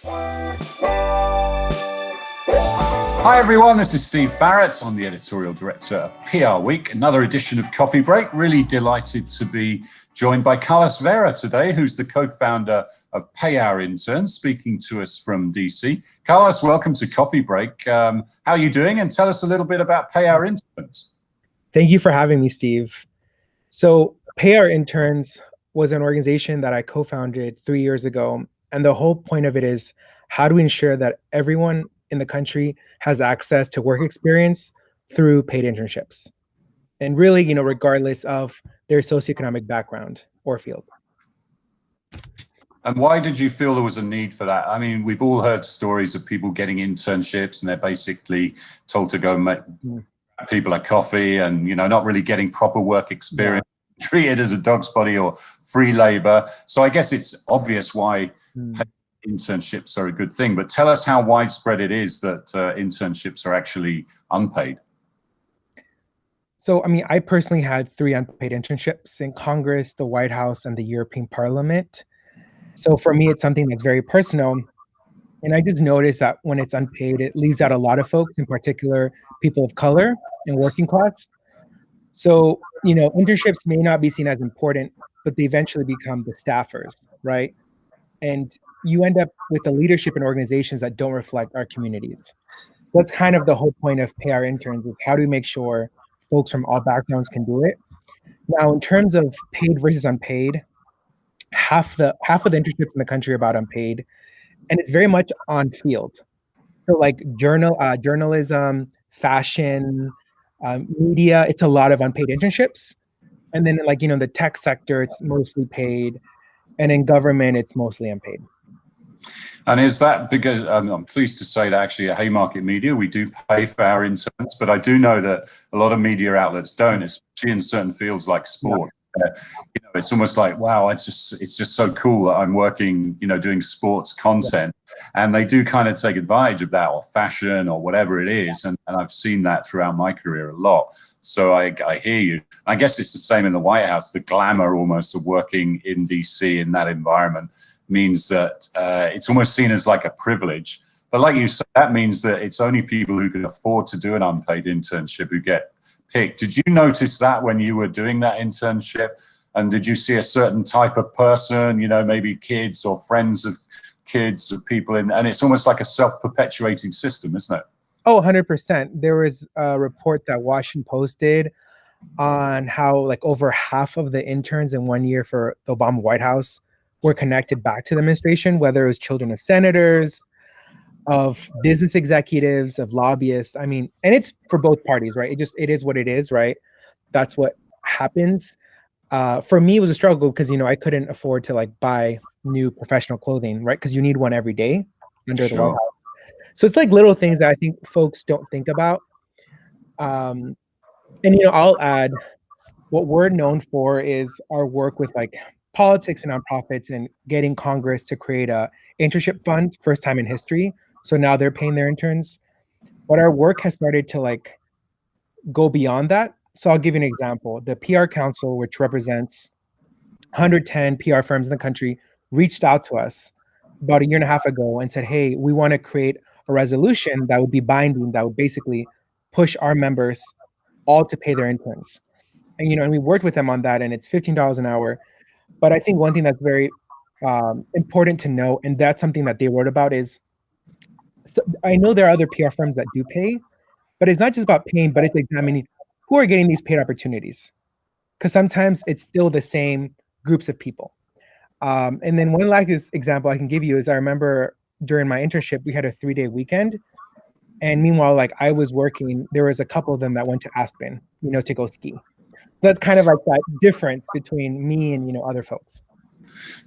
Hi everyone, this is Steve Barrett. I'm the editorial director of PR Week, another edition of Coffee Break. Really delighted to be joined by Vera today, who's the co-founder of Pay Our Interns, speaking to us from DC. Carlos, welcome to Coffee Break. How are you doing? And tell us a little bit about Pay Our Interns. Thank you for having me, Steve. So Pay Our Interns was an organization that I co-founded 3 years ago. And the whole point of it is, how do we ensure that everyone in the country has access to work experience through paid internships? And really, regardless of their socioeconomic background or field. And why did you feel there was a need for that? I mean, we've all heard stories of people getting internships and they're basically told to go make people a coffee and, not really getting proper work experience, treated as a dog's body or free labor. So I guess it's obvious why internships are a good thing, but tell us how widespread it is that internships are actually unpaid. So, I personally had 3 unpaid internships in Congress, the White House, and the European Parliament. So for me, it's something that's very personal. And I just noticed that when it's unpaid, it leaves out a lot of folks, in particular, people of color and working class. So, internships may not be seen as important, but they eventually become the staffers, right? And you end up with the leadership in organizations that don't reflect our communities. That's kind of the whole point of Pay Our Interns, is how do we make sure folks from all backgrounds can do it? Now, in terms of paid versus unpaid, half of the internships in the country are about unpaid, and it's very much on field. So like journalism, fashion, media, it's a lot of unpaid internships. And then the tech sector, it's mostly paid. And in government, it's mostly unpaid. And is that because, I'm pleased to say that actually at Haymarket Media, we do pay for our interns, but I do know that a lot of media outlets don't, especially in certain fields like sport. It's almost like, wow, it's just so cool that I'm working, doing sports content. And they do kind of take advantage of that, or fashion or whatever it is. And I've seen that throughout my career a lot. So I hear you. I guess it's the same in the White House. The glamour almost of working in DC in that environment means that it's almost seen as like a privilege. But like you said, that means that it's only people who can afford to do an unpaid internship who get picked. Did you notice that when you were doing that internship? And did you see a certain type of person, maybe kids or friends of kids or people and it's almost like a self-perpetuating system, isn't it? Oh, 100%. There was a report that Washington Post did on how over half of the interns in 1 year for the Obama White House were connected back to the administration, whether it was children of senators, of business executives, of lobbyists. And it's for both parties, right? It is what it is, right? That's what happens. For me, it was a struggle because, I couldn't afford to buy new professional clothing, right? Because you need one every day under the White House. So it's little things that I think folks don't think about. And, I'll add, what we're known for is our work with politics and nonprofits and getting Congress to create a internship fund, first time in history. So now they're paying their interns. But our work has started to go beyond that. So I'll give you an example. The PR Council, which represents 110 PR firms in the country, reached out to us about 1.5 years ago and said, hey, we want to create a resolution that would be binding, that would basically push our members all to pay their interns. And, and we worked with them on that, and it's $15 an hour. But I think one thing that's very important to know, and that's something that they wrote about, is I know there are other PR firms that do pay, but it's not just about paying, but it's examining who are getting these paid opportunities. Because sometimes it's still the same groups of people. And then one last example I can give you is I remember during my internship, we had a 3-day weekend. And meanwhile, I was working, there was a couple of them that went to Aspen, to go ski. So that's kind of that difference between me and, other folks.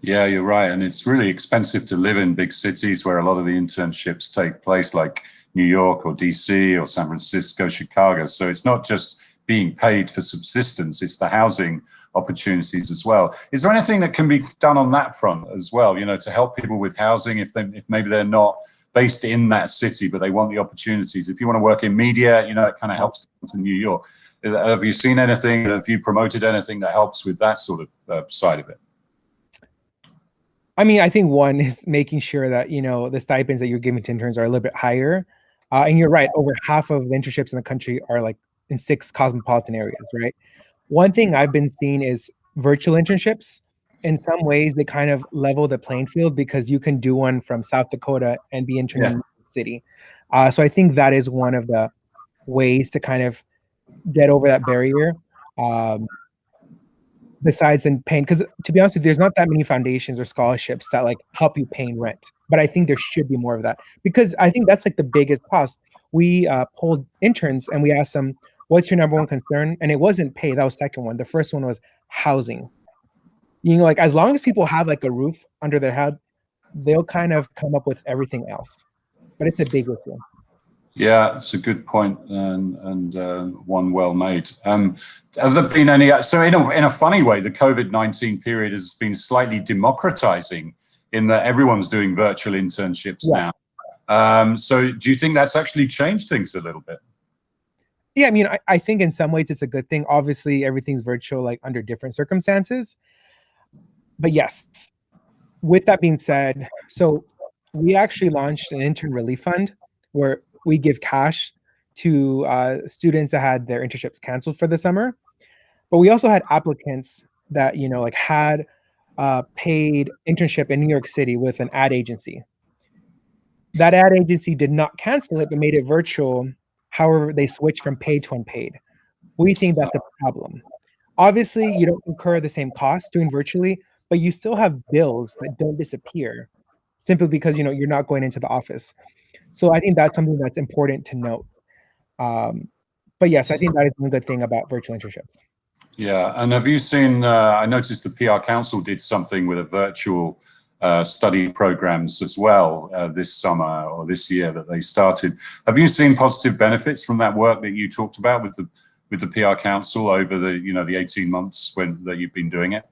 Yeah, you're right. And it's really expensive to live in big cities where a lot of the internships take place, like New York or DC or San Francisco, Chicago. So it's not just being paid for subsistence, it's the housing opportunities as well. Is there anything that can be done on that front as well, to help people with housing if maybe they're not based in that city, but they want the opportunities? If you want to work in media, it kind of helps to come to New York. Have you seen anything? Have you promoted anything that helps with that sort of side of it? I mean, I think one is making sure that, you know, the stipends that you're giving to interns are a little bit higher. And you're right, over half of the internships in the country are like in 6 cosmopolitan areas, right? One thing I've been seeing is virtual internships. In some ways, they kind of level the playing field because you can do one from South Dakota and be interning in New York City. So I think that is one of the ways to kind of get over that barrier. Um, Besides in paying, because to be honest with you, there's not that many foundations or scholarships that like help you paying rent, but I think there should be more of that, because I think that's like the biggest cost. We polled interns and we asked them, what's your number one concern? And it wasn't pay, that was second one. The first one was housing. You know, like as long as people have like a roof under their head, they'll kind of come up with everything else, but it's a big issue. Yeah, it's a good point, and one well made. Have there been any? So, in a funny way, the COVID-19 period has been slightly democratizing in that everyone's doing virtual internships now. So, do you think that's actually changed things a little bit? Yeah, I mean, I think in some ways it's a good thing. Obviously, everything's virtual, like under different circumstances. But yes, with that being said, so we actually launched an intern relief fund where we give cash to students that had their internships canceled for the summer. But we also had applicants that, you know, like had paid internship in New York City with an ad agency. That ad agency did not cancel it, but made it virtual. However, they switched from paid to unpaid. We think that's a problem. Obviously, you don't incur the same cost doing virtually, but you still have bills that don't disappear simply because, you know, you're not going into the office. So I think that's something that's important to note. But yes, I think that is one good thing about virtual internships. Yeah, and have you seen, I noticed the PR Council did something with a virtual study programs as well this summer or this year that they started. Have you seen positive benefits from that work that you talked about with the PR Council over the 18 months that you've been doing it?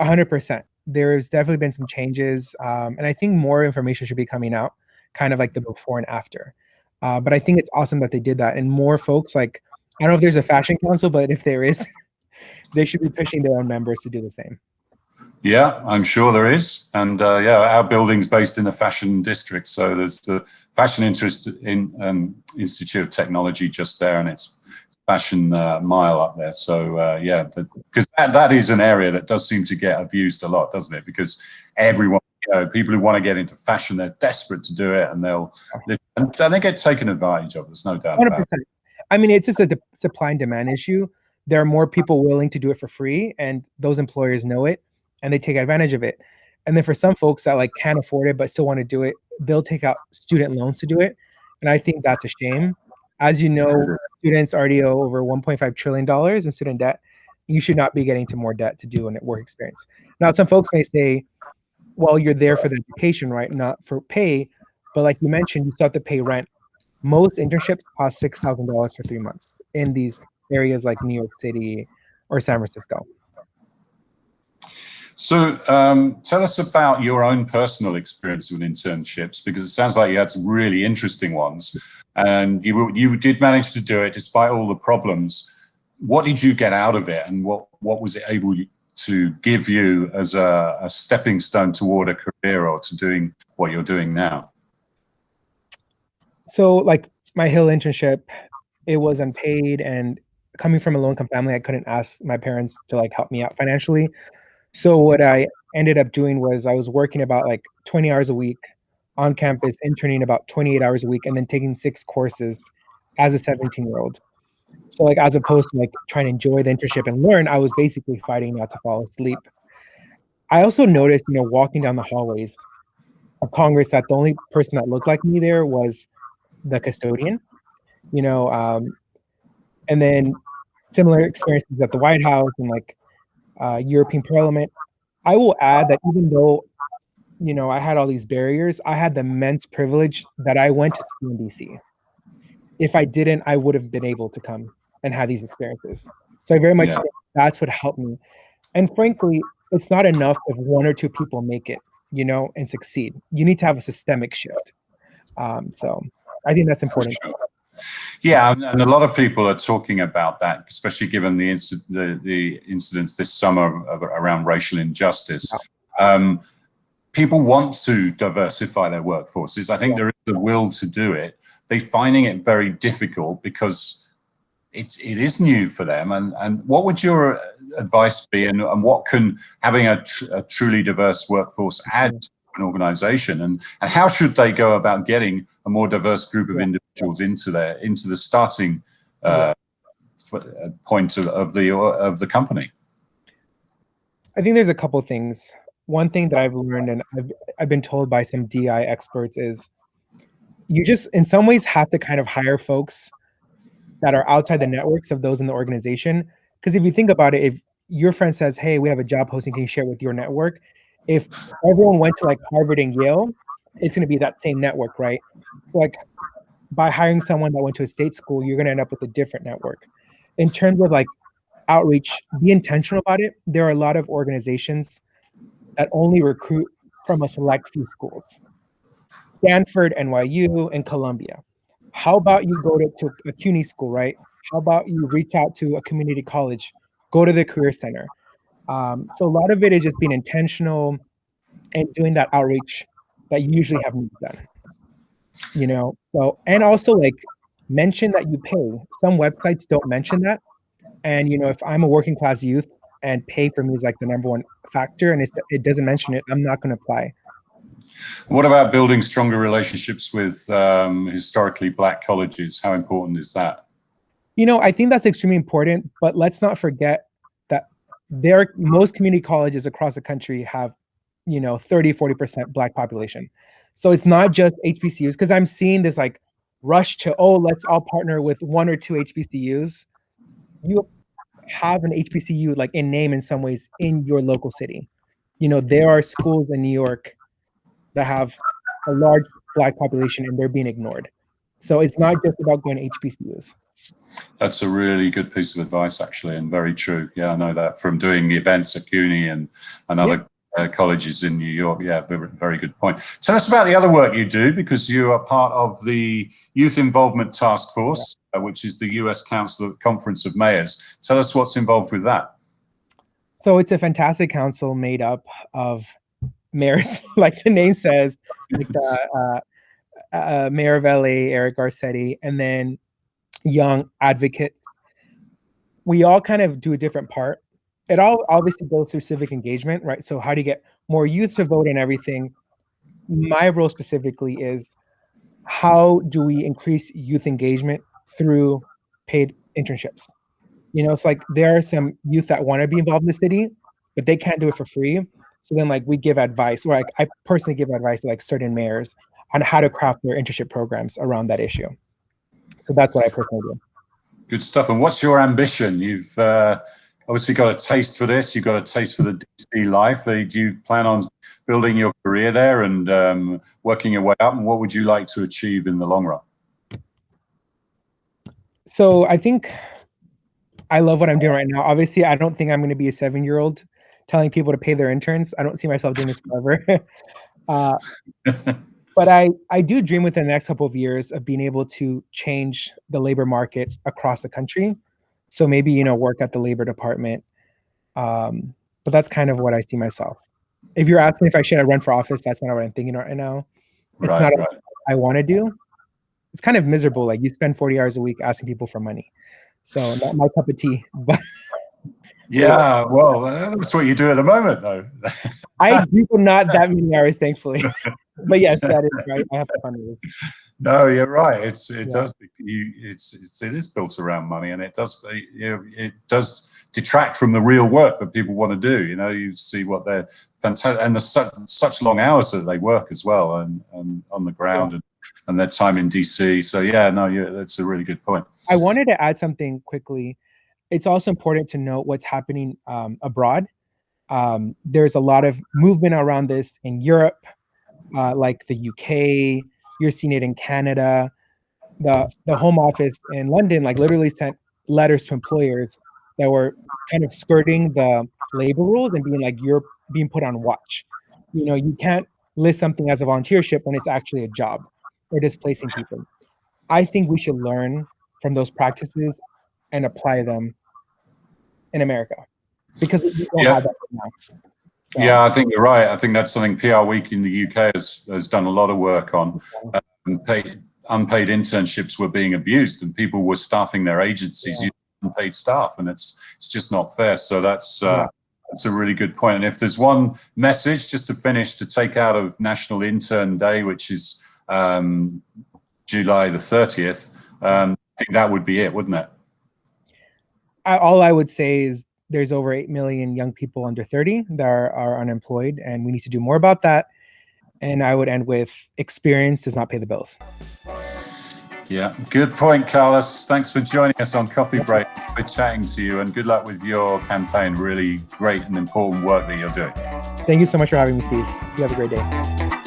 100%. There's definitely been some changes, and I think more information should be coming out, kind of like the before and after. But I think it's awesome that they did that, and more folks, like, I don't know if there's a fashion council, but if there is, they should be pushing their own members to do the same. Yeah, I'm sure there is. And our building's based in the fashion district. So there's the Fashion Institute of Technology just there, and it's Fashion Mile up there. So because that is an area that does seem to get abused a lot, doesn't it? Because everyone, people who want to get into fashion, they're desperate to do it, and they get taken advantage of. There's no doubt 100%. about it. I mean, it's just a supply and demand issue. There are more people willing to do it for free, and those employers know it, and they take advantage of it. And then for some folks that like can't afford it but still want to do it, they'll take out student loans to do it. And I think that's a shame. As you know, students already owe over $1.5 trillion in student debt. You should not be getting to more debt to do a work experience. Now, some folks may say, well, you're there for the education, right? Not for pay. But like you mentioned, you still have to pay rent. Most internships cost $6,000 for 3 months in these areas like New York City or San Francisco. So tell us about your own personal experience with internships, because it sounds like you had some really interesting ones, and you did manage to do it despite all the problems. What did you get out of it, and what was it able to give you as a stepping stone toward a career or to doing what you're doing now? So like my Hill internship, it was unpaid, and coming from a low-income family, I couldn't ask my parents to like help me out financially. So what I ended up doing was I was working about like 20 hours a week on campus, interning about 28 hours a week, and then taking 6 courses as a 17-year-old. So like as opposed to like trying to enjoy the internship and learn, I was basically fighting not to fall asleep. I also noticed, walking down the hallways of Congress, that the only person that looked like me there was the custodian, and then similar experiences at the White House and like European Parliament. I will add that even though, I had all these barriers, I had the immense privilege that I went to school in DC. If I didn't, I would have been able to come and have these experiences. So I very much think that's what helped me. And frankly, it's not enough if 1 or 2 people make it, and succeed. You need to have a systemic shift. So I think that's important. Sure. Yeah, and a lot of people are talking about that, especially given the incidents this summer around racial injustice. people want to diversify their workforces. I think there is a will to do it. They're finding it very difficult because it is new for them. And what would your advice be? And what can having a truly diverse workforce add to an organization? And how should they go about getting a more diverse group of individuals into the starting point of the company? I think there's a couple of things. One thing that I've learned, and I've been told by some DI experts, is you just in some ways have to kind of hire folks that are outside the networks of those in the organization. Because if you think about it, if your friend says, hey, we have a job posting, can you share it with your network? If everyone went to like Harvard and Yale, it's going to be that same network, right? So like by hiring someone that went to a state school, you're going to end up with a different network. In terms of like outreach, be intentional about it. There are a lot of organizations that only recruit from a select few schools. Stanford, NYU, and Columbia. How about you go to a CUNY school, right? How about you reach out to a community college, go to the career center. So a lot of it is just being intentional and doing that outreach that you usually haven't done. You know, so and also like mention that you pay. Some websites don't mention that. And you know, if I'm a working class youth and pay for me is like the number one factor, and it doesn't mention it, I'm not going to apply. What about building stronger relationships with historically Black colleges? How important is that? You know, I think that's extremely important, but let's not forget that most community colleges across the country have, you know, 30-40% Black population. So it's not just HBCUs, because I'm seeing this like rush to, oh, let's all partner with one or two HBCUs. You have an HBCU like in name in some ways in your local city. You know, there are schools in New York that have a large Black population and they're being ignored. So it's not just about going to HBCUs. That's a really good piece of advice, actually, and very true. Yeah, I know that from doing events at CUNY and other colleges in New York. Yeah, very, very good point. Tell us about the other work you do, because you are part of the Youth Involvement Task Force, which is the US Conference of Mayors. Tell us what's involved with that. So it's a fantastic council made up of mayors, like the name says, like the Mayor of LA, Eric Garcetti, and then young advocates. We all kind of do a different part. It all obviously goes through civic engagement, right? So how do you get more youth to vote and everything? My role specifically is how do we increase youth engagement through paid internships? You know, it's like there are some youth that want to be involved in the city, but they can't do it for free. So then like we give advice, or like I personally give advice to like certain mayors on how to craft their internship programs around that issue. So that's what I personally do. Good stuff. And what's your ambition? You've obviously got a taste for this. You've got a taste for the DC life. Do you plan on building your career there and working your way up? And what would you like to achieve in the long run? So I think I love what I'm doing right now. Obviously, I don't think I'm going to be a 7-year-old telling people to pay their interns. I don't see myself doing this forever. But I do dream within the next couple of years of being able to change the labor market across the country. So maybe, you know, work at the labor department. But that's kind of what I see myself. If you're asking if I should run for office, that's not what I'm thinking right now. It's not what I want to do. It's kind of miserable. Like you spend 40 hours a week asking people for money. So not my cup of tea. But yeah, well, that's what you do at the moment, though. I do not that many hours, thankfully. But yes, that is right. I have to fund this. No, you're right. It is built around money, and it does detract from the real work that people want to do. You know, you see what they're fantastic, and such long hours that they work as well, and on the ground, and their time in DC. So yeah, no, that's a really good point. I wanted to add something quickly. It's also important to note what's happening abroad. There's a lot of movement around this in Europe, like the UK. You're seeing it in Canada. The Home Office in London, like literally sent letters to employers that were kind of skirting the labor rules and being like, you're being put on watch. You know, you can't list something as a volunteership when it's actually a job or displacing people. I think we should learn from those practices and apply them in America, because we don't have that right now. So, Yeah, I think you're right. I think that's something PR Week in the UK has done a lot of work on. Unpaid internships were being abused, and people were staffing their agencies using unpaid staff, and it's just not fair. So that's a really good point. And if there's one message just to finish to take out of National Intern Day, which is July the 30th, I think that would be it, wouldn't it? all I would say is there's over 8 million young people under 30 that are unemployed, and we need to do more about that. And I would end with experience does not pay the bills. Yeah, good point, Carlos. Thanks for joining us on Coffee Break. Good chatting to you, and good luck with your campaign. Really great and important work that you're doing. Thank you so much for having me, Steve. You have a great day.